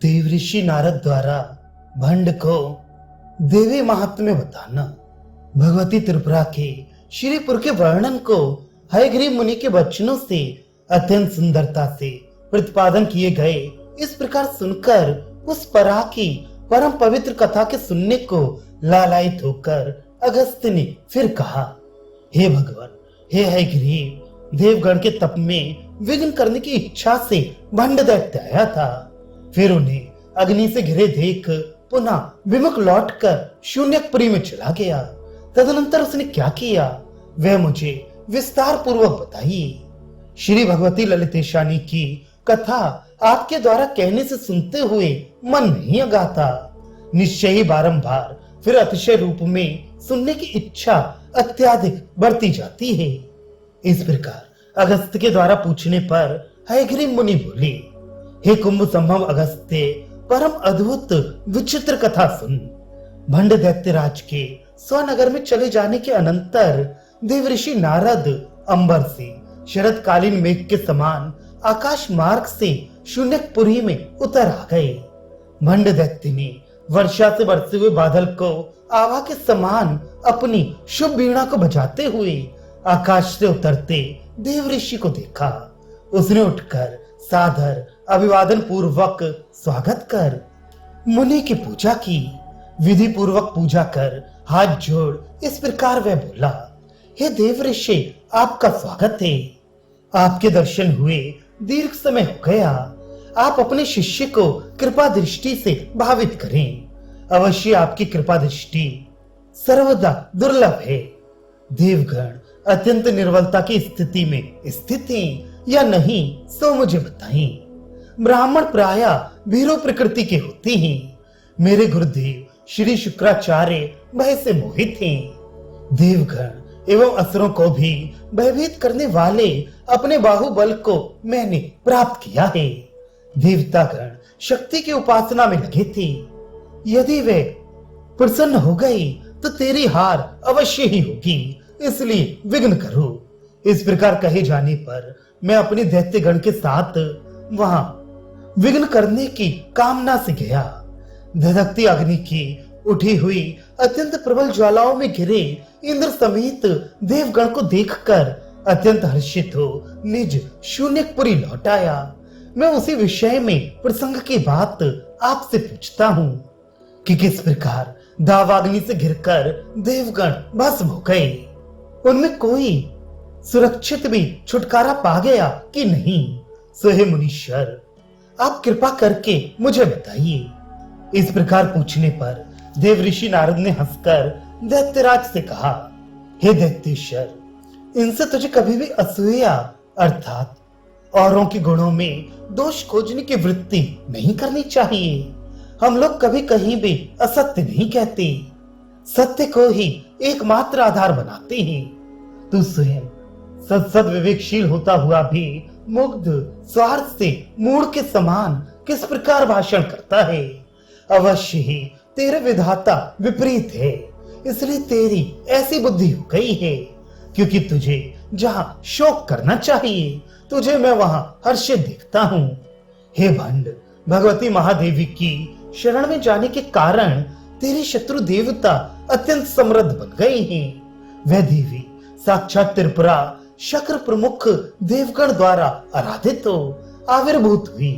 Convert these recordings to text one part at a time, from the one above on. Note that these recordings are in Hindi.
देवऋषि नारद द्वारा भंड को देवी महात्म्य बताना। भगवती त्रिपुरा के श्रीपुर के वर्णन को हयग्रीव मुनि के वचनों से अत्यंत सुंदरता से प्रतिपादन किए गए इस प्रकार सुनकर उस परा की परम पवित्र कथा के सुनने को लालायित होकर अगस्त्य ने फिर कहा, हे भगवान, हे हयग्रीव, देवगण के तप में विघ्न करने की इच्छा से भंड दैत्य आया था। फिर उन्हें अग्नि से घिरे देख पुनः विमुख लौटकर शून्यकपुरी में चला गया। तदनंतर उसने क्या किया वह मुझे विस्तार पूर्वक बताइए। श्री भगवती ललितेशानी की कथा आपके द्वारा कहने से सुनते हुए मन नहीं अगाता। निश्चय ही बारंबार फिर अतिशय रूप में सुनने की इच्छा अत्याधिक बढ़ती जाती है। इस प्रकार अगस्त्य के द्वारा पूछने पर हयग्रीव मुनि बोले, हे कुंभ संभव अगस्त्य, परम अद्भुत विचित्र कथा सुन। भंड दैत्यराज के स्वनगर में चले जाने के अनंतर देवऋषि नारद अंबर से शरतकालीन मेघ के समान आकाश मार्ग से शून्यकपुरी में उतर आ गए। भंड दैत्य ने वर्षा से बरसे हुए बादल को आवा के समान अपनी शुभ वीणा को बजाते हुए आकाश से उतरते देवऋषि को देखा। उसने उठकर सादर अभिवादन पूर्वक स्वागत कर मुनि की पूजा की। विधि पूर्वक पूजा कर हाथ जोड़ इस प्रकार वह बोला, हे देवऋषि, आपका स्वागत है। आपके दर्शन हुए दीर्घ समय हो गया। आप अपने शिष्य को कृपा दृष्टि से भावित करें। अवश्य आपकी कृपा दृष्टि सर्वदा दुर्लभ है। देवगण अत्यंत निर्बलता की स्थिति में स्थित हैं या नहीं सो मुझे बताएं। ब्राह्मण प्राय भीरू प्रकृति के होते हैं। मेरे गुरुदेव श्री शुक्राचार्य भय से मोहित हैं। देवगण एवं असुरों को भी भयभीत करने वाले अपने बाहुबल को मैंने प्राप्त किया है। देवतागण शक्ति की उपासना में लगे थे। यदि वे प्रसन्न हो गई तो तेरी हार अवश्य ही होगी, इसलिए विघ्न करो। इस प्रकार कहे जाने पर मैं अपने दैत्यगण के साथ वहां विघ्न करने की कामना से गया। धधकती अग्नि की उठी हुई अत्यंत प्रबल ज्वालाओं में घिरे इंद्र समेत देवगण को देखकर अत्यंत हर्षित हो निज शून्यकपुरी लौट आया। मैं उसी विषय में प्रसंग की बात आपसे पूछता हूँ कि किस प्रकार दावाग्नि से घिरकर देवगण भस्म हो गए। उनमें कोई सुरक्षित भी छुटकारा पा गया कि नहीं। सो हे मुनीश्वर, आप कृपा करके मुझे बताइए। इस प्रकार पूछने पर देवऋषि नारद ने हंसकर दैत्यराज से कहा, हे दैत्येश्वर, इनसे तुझे कभी भी असूया अर्थात औरों के गुणों में दोष खोजने की वृत्ति नहीं करनी चाहिए। हम लोग कभी कहीं भी असत्य नहीं कहते, सत्य को ही एकमात्र आधार बनाते हैं। तू स्वयं सद विवेकशील होता हुआ भी मुग्ध स्वार्थ से मूढ़ के समान किस प्रकार भाषण करता है। अवश्य ही तेरे विधाता विपरीत है, इसलिए तेरी ऐसी बुद्धि हो गई है। क्योंकि तुझे जहां शोक करना चाहिए तुझे मैं वहां हर्षित देखता हूँ। हे भंड, भगवती महादेवी की शरण में जाने के कारण तेरे शत्रु देवता अत्यंत समृद्ध बन गए हैं। वह देवी साक्षात त्रिपुरा शक्र प्रमुख देवगण द्वारा आराधित हो आविर्भूत हुई।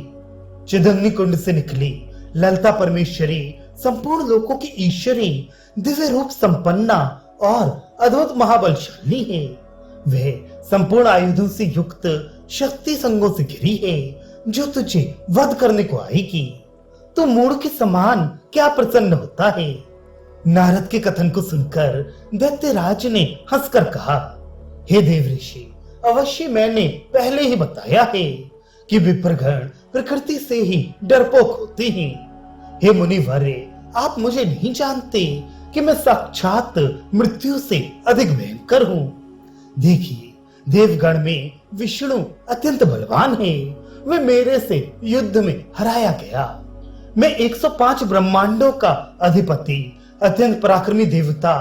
चिदग्नि कुंड से निकली ललिता परमेश्वरी संपूर्ण लोकों की ईश्वरी दिव्य रूप संपन्ना और अद्भुत महाबलशाली है। वह संपूर्ण आयुधों से युक्त शक्ति संगों से घिरी है जो तुझे वध करने को आएगी। तू मूढ़ के समान क्या प्रसन्न होता है। नारद के कथन को सुनकर दैत्यराज ने हंसकर कहा, हे देवऋषि, अवश्य मैंने पहले ही बताया है कि विप्रगण प्रकृति से ही डरपोक होते हैं। हे मुनिवर्य, आप मुझे नहीं जानते कि मैं साक्षात मृत्यु से अधिक भयंकर हूँ। देखिए, देवगण में विष्णु अत्यंत बलवान है। वे मेरे से युद्ध में हराया गया। मैं 105 ब्रह्मांडों का अधिपति, अत्यंत पराक्रमी देवता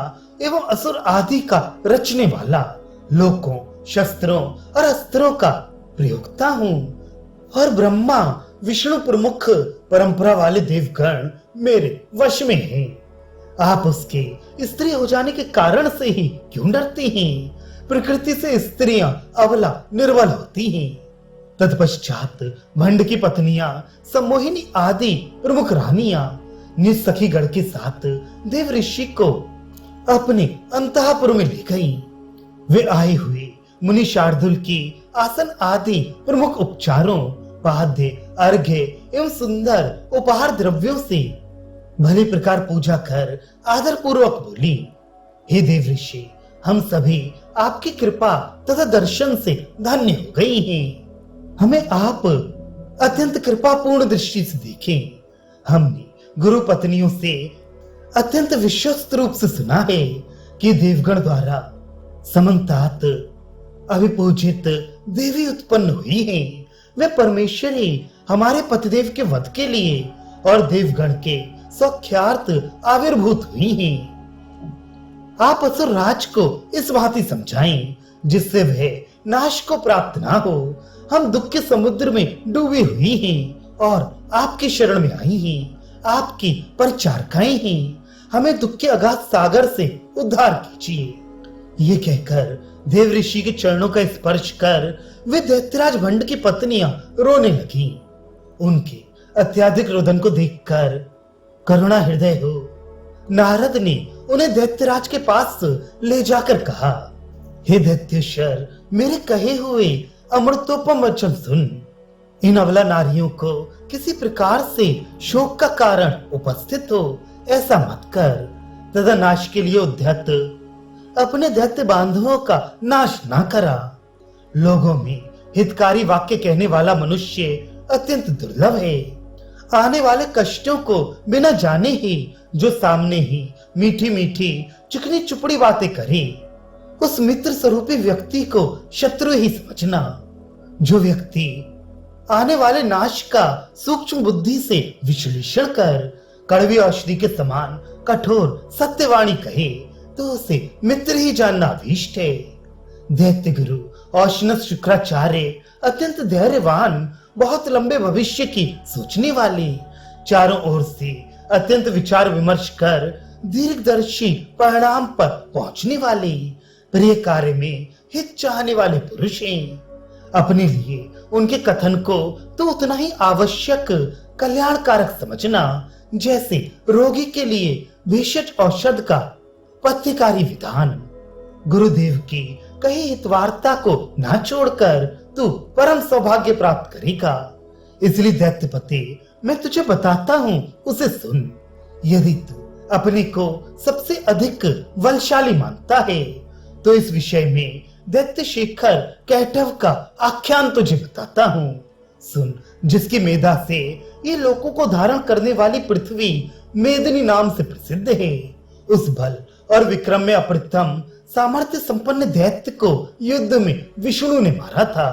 एवं असुर आदि का रचने वाला, लोकों, शस्त्रों और अस्त्रों का प्रयोक्ता हूँ। और ब्रह्मा विष्णु प्रमुख परंपरा वाले देवगण मेरे वश में हैं। आप उसके स्त्री हो जाने के कारण से ही क्यों डरती हैं? प्रकृति से स्त्रियां अबला निर्बल होती हैं। तत्पश्चात भंड की पत्नियां सम्मोहिनी आदि प्रमुख रानियां निज सखीगण के साथ देव ऋषि को अपने अंतःपुर में ले गईं। वे आए हुए मुनि शार्दुल की आसन आदि प्रमुख उपचारों, पाद्य, अर्घ्य एवं सुंदर उपहार द्रव्यों से भली प्रकार पूजा कर आदर पूर्वक बोली, हे देव ऋषि, हम सभी आपकी कृपा तथा दर्शन से धन्य हो गई हैं। हमें आप अत्यंत कृपापूर्ण दृष्टि से देखें। हमने गुरु पत्नियों से अत्यंत विश्वस्त रूप से सुना है कि देवगण द्वारा समन्तात अभिपूजित देवी उत्पन्न हुई हैं। वे परमेश्वरी हमारे पतिदेव के वध के लिए और देवगण के सौख्यार्थ आविर्भूत हुई हैं। आप असुर राज को इस भांति समझाएं जिससे वह नाश को प्राप्त ना हो। हम दुख के समुद्र में डूबी हुई हैं और आपकी शरण में आई हैं। आपकी परिचारिकाएं हैं। हमें दुख के अगाध सागर से उद्धार कीजिए। ये कहकर देव ऋषि के चरणों का स्पर्श कर वे दैत्यराज भंड की पत्नियां रोने लगीं। उनके अत्याधिक रोदन को देखकर करुणा हृदय हो नारद ने उन्हें दैत्यराज के पास ले जाकर कहा, हे दैत्येश्वर, मेरे कहे हुए अमृतोपम वचन सुन। इन अबला नारियों को किसी प्रकार से शोक का कारण उपस्थित हो ऐसा मत कर, तथा नाश के लिए उद्यत अपने दैत्य बांधवों का नाश ना करा। लोगों में हितकारी वाक्य कहने वाला मनुष्य अत्यंत दुर्लभ है। आने वाले कष्टों को बिना जाने ही जो सामने ही मीठी मीठी चिकनी चुपड़ी बातें करे, उस मित्र स्वरूपी व्यक्ति को शत्रु ही समझना। जो व्यक्ति आने वाले नाश का सूक्ष्म बुद्धि से विश्लेषण कर कड़वी औषधि के समान कठोर सत्यवाणी कहे, तो उसे मित्र ही जानना अभीष्ट है। दैत्य गुरु औशनस शुक्राचार्य अत्यंत धैर्यवान, बहुत लंबे भविष्य की सोचने वाले, चारों ओर से अत्यंत विचार विमर्श कर दीर्घदर्शी परिणाम पर पहुंचने वाले, प्रिय कार्य में हित चाहने वाले पुरुष हैं। अपने लिए उनके कथन को तो उतना ही आवश्यक कल्याणकारक समझना जैसे रोगी के लिए भेषज औषध का पथ्यकारी विधान। गुरुदेव की कही हितवार्ता को ना छोड़कर तू परम सौभाग्य प्राप्त करेगा। इसलिए दैत्यपते, मैं तुझे बताता हूँ, उसे सुन। यदि तू अपने को सबसे अधिक बलशाली मानता है तो इस विषय में दैत्य शेखर कैटव का आख्यान तुझे बताता हूँ। सुन, जिसकी मेधा से ये लोगों को धारण करने वाली पृथ्वी मेदिनी नाम से प्रसिद्ध है। उस बल और विक्रम में अप्रतिम सामर्थ्य संपन्न दैत्य को युद्ध में विष्णु ने मारा था।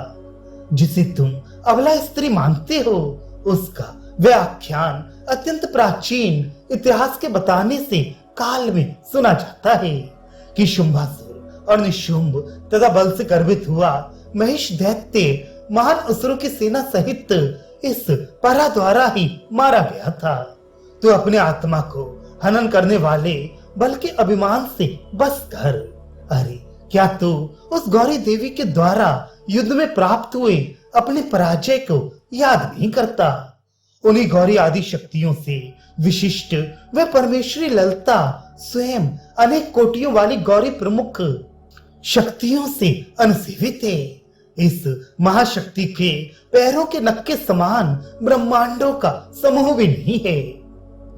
जिसे तुम अबला स्त्री मानते हो, उसका वह आख्यान अत्यंत प्राचीन इतिहास के बताने से काल में सुना जाता है कि शुंभासुर और निशुंभ तथा बल से गर्वित हुआ महेश दैत्य महान असुरों की सेना सहित इस परा द्वारा ही मारा गया था। तो अपने आत्मा को हनन करने वाले बल के अभिमान से बस कर। अरे, क्या तू उस गौरी देवी के द्वारा युद्ध में प्राप्त हुए अपने पराजय को याद नहीं करता? उन्हीं गौरी आदि शक्तियों से विशिष्ट व परमेश्वरी ललता स्वयं अनेक कोटियों वाली गौरी प्रमुख शक्तियों से अनुसेवित है। इस महाशक्ति के पैरों के नख के समान ब्रह्मांडों का समूह भी नहीं है,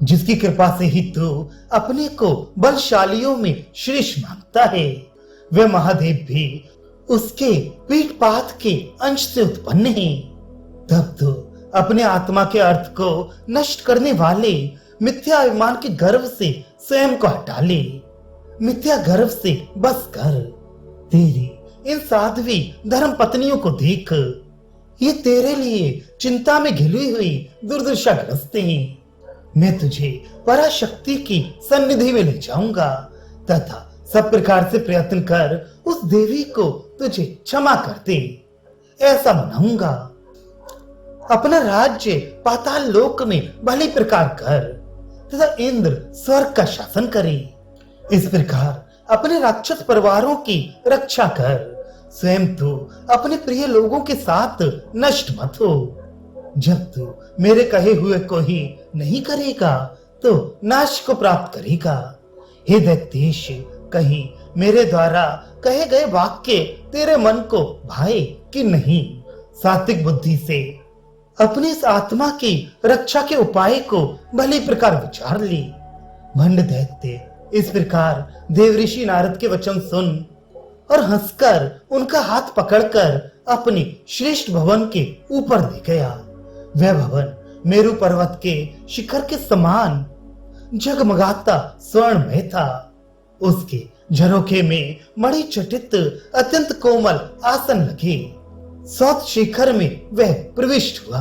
जिसकी कृपा से ही तू अपने को बलशालियों में श्रेष्ठ मानता है। वे महादेव भी उसके पीठपात के अंश से उत्पन्न हैं। तब तो अपने आत्मा के अर्थ को नष्ट करने वाले मिथ्या अभिमान के गर्व से स्वयं को हटा ले। मिथ्या गर्व से बस कर। तेरी इन साध्वी धर्म पत्नियों को देख, ये तेरे लिए चिंता में घिरी हुई दुर्दशा ग्रस्त हैं। मैं तुझे पराशक्ति की सन्निधि में ले जाऊंगा तथा सब प्रकार से प्रयत्न कर उस देवी को तुझे क्षमा कर दे, ऐसा मनाऊंगा। अपना राज्य पाताल लोक में भली प्रकार कर तथा इंद्र स्वर्ग का शासन करे। इस प्रकार अपने राक्षस परिवारों की रक्षा कर, स्वयं तो अपने प्रिय लोगों के साथ नष्ट मत हो। जब तू मेरे कहे हुए को ही नहीं करेगा तो नाश को प्राप्त करेगा। हे दैत्येश, कहीं मेरे द्वारा कहे गए वाक्य तेरे मन को भाए कि नहीं? सात्विक बुद्धि से अपनी इस आत्मा की रक्षा के उपाय को भली प्रकार विचार ली। भंड दैत्य इस प्रकार देवऋषि नारद के वचन सुन और हंसकर उनका हाथ पकड़कर अपने श्रेष्ठ भवन के ऊपर ले गया। वह भवन मेरु पर्वत के शिखर के समान जगमगाता स्वर्णमय था। उसके झरोखे में मणि चटित अत्यंत कोमल आसन लगे। सौत शिखर में वह प्रविष्ट हुआ।